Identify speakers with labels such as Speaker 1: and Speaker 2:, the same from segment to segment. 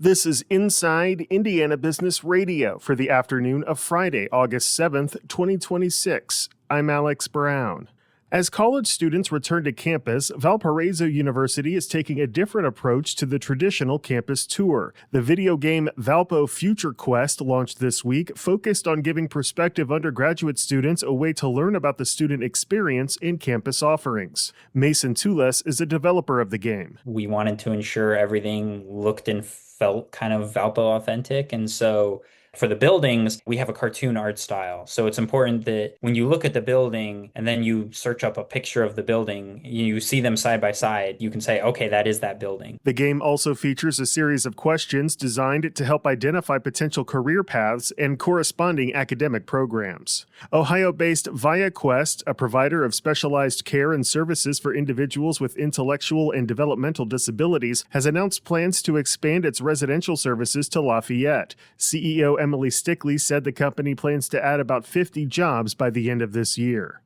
Speaker 1: This is Inside Indiana Business Radio for the afternoon of Friday, August 7th, 2026. I'm Alex Brown. As college students return to campus, Valparaiso University is taking a different approach to the traditional campus tour. The video game Valpo Future Quest, launched this week, focused on giving prospective undergraduate students a way to learn about the student experience in campus offerings. Mason Tules is a developer of the game.
Speaker 2: We wanted to ensure everything looked and felt kind of Valpo authentic, and so for the buildings, we have a cartoon art style. So it's important that when you look at the building and then you search up a picture of the building, you see them side by side, you can say, okay, that is that building.
Speaker 1: The game also features a series of questions designed to help identify potential career paths and corresponding academic programs. Ohio-based ViaQuest, a provider of specialized care and services for individuals with intellectual and developmental disabilities, has announced plans to expand its residential services to Lafayette. CEO Emily Stickley said the company plans to add about 50 jobs by the end of this year.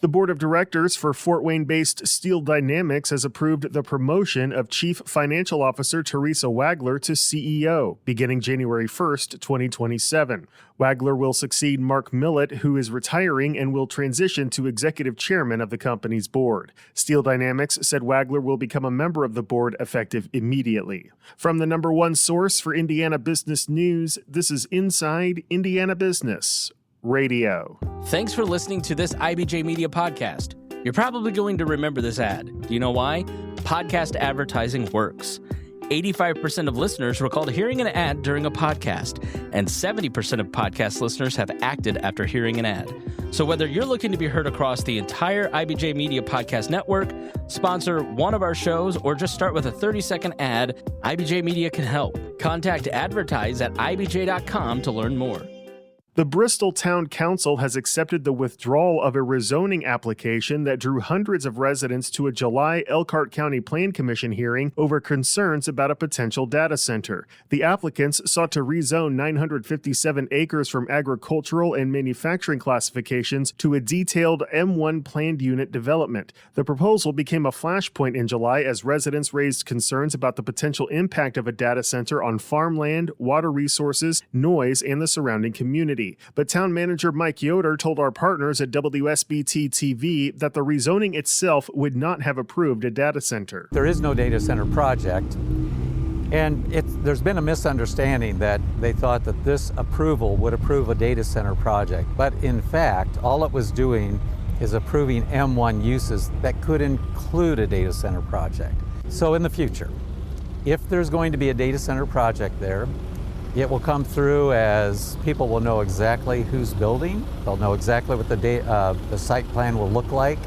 Speaker 1: The board of directors for Fort Wayne-based Steel Dynamics has approved the promotion of Chief Financial Officer Teresa Wagler to CEO, beginning January 1st, 2027. Wagler will succeed Mark Millett, who is retiring and will transition to executive chairman of the company's board. Steel Dynamics said Wagler will become a member of the board effective immediately. From the number one source for Indiana business news, this is Inside Indiana Business Radio.
Speaker 3: Thanks for listening to this IBJ Media podcast. You're probably going to remember this ad. Do you know why? Podcast advertising works. 85% of listeners recalled hearing an ad during a podcast, and 70% of podcast listeners have acted after hearing an ad. So whether you're looking to be heard across the entire IBJ Media podcast network, sponsor one of our shows, or just start with a 30-second ad, IBJ Media can help. Contact advertise@ibj.com to learn more.
Speaker 1: The Bristol Town Council has accepted the withdrawal of a rezoning application that drew hundreds of residents to a July Elkhart County Plan Commission hearing over concerns about a potential data center. The applicants sought to rezone 957 acres from agricultural and manufacturing classifications to a detailed M1 planned unit development. The proposal became a flashpoint in July as residents raised concerns about the potential impact of a data center on farmland, water resources, noise, and the surrounding community. But town manager Mike Yoder told our partners at WSBT-TV that the rezoning itself would not have approved a data center.
Speaker 4: There is no data center project, and there's been a misunderstanding that they thought that this approval would approve a data center project. But in fact, all it was doing is approving M1 uses that could include a data center project. So in the future, if there's going to be a data center project there, it will come through as people will know exactly who's building. They'll know exactly what the site plan will look like.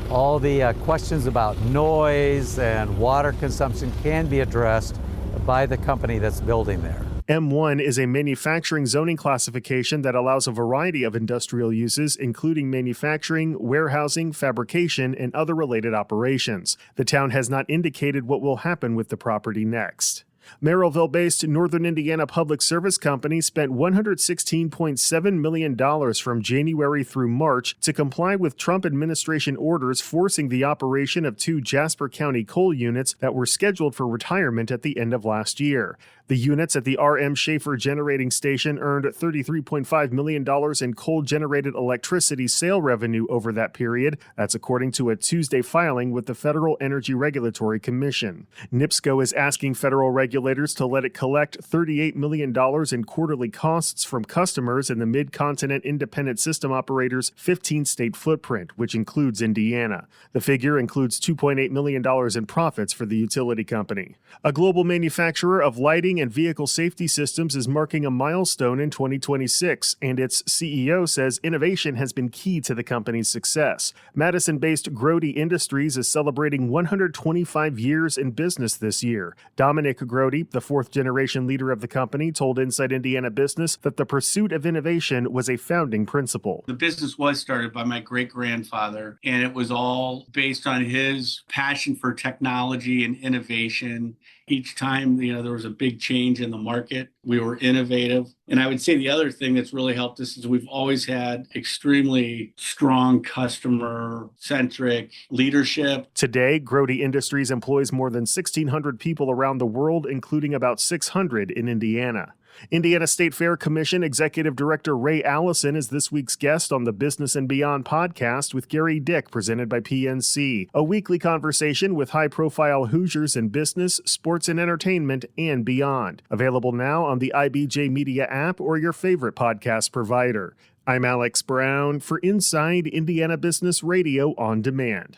Speaker 4: All the questions about noise and water consumption can be addressed by the company that's building there.
Speaker 1: M1 is a manufacturing zoning classification that allows a variety of industrial uses, including manufacturing, warehousing, fabrication, and other related operations. The town has not indicated what will happen with the property next. Merrillville-based Northern Indiana Public Service Company spent $116.7 million from January through March to comply with Trump administration orders forcing the operation of 2 Jasper County coal units that were scheduled for retirement at the end of last year. The units at the R.M. Schaefer Generating Station earned $33.5 million in coal-generated electricity sale revenue over that period. That's according to a Tuesday filing with the Federal Energy Regulatory Commission. NIPSCO is asking federal regulators to let it collect $38 million in quarterly costs from customers in the Mid-Continent Independent System Operator's 15-state footprint, which includes Indiana. The figure includes $2.8 million in profits for the utility company. A global manufacturer of lighting and vehicle safety systems is marking a milestone in 2026, and its CEO says innovation has been key to the company's success. Madison-based Grody Industries is celebrating 125 years in business this year. Dominic Grody, the fourth-generation leader of the company, told Inside Indiana Business that the pursuit of innovation was a founding principle.
Speaker 5: The business was started by my great-grandfather, and it was all based on his passion for technology and innovation Each time, there was a big change in the market, we were innovative. And I would say the other thing that's really helped us is we've always had extremely strong customer-centric leadership.
Speaker 1: Today, Grody Industries employs more than 1,600 people around the world, including about 600 in Indiana. Indiana State Fair Commission Executive Director Ray Allison is this week's guest on the Business and Beyond podcast with Gary Dick, presented by PNC, a weekly conversation with high-profile Hoosiers in business, sports and entertainment, and beyond. Available now on the IBJ Media app or your favorite podcast provider. I'm Alex Brown for Inside Indiana Business Radio on Demand.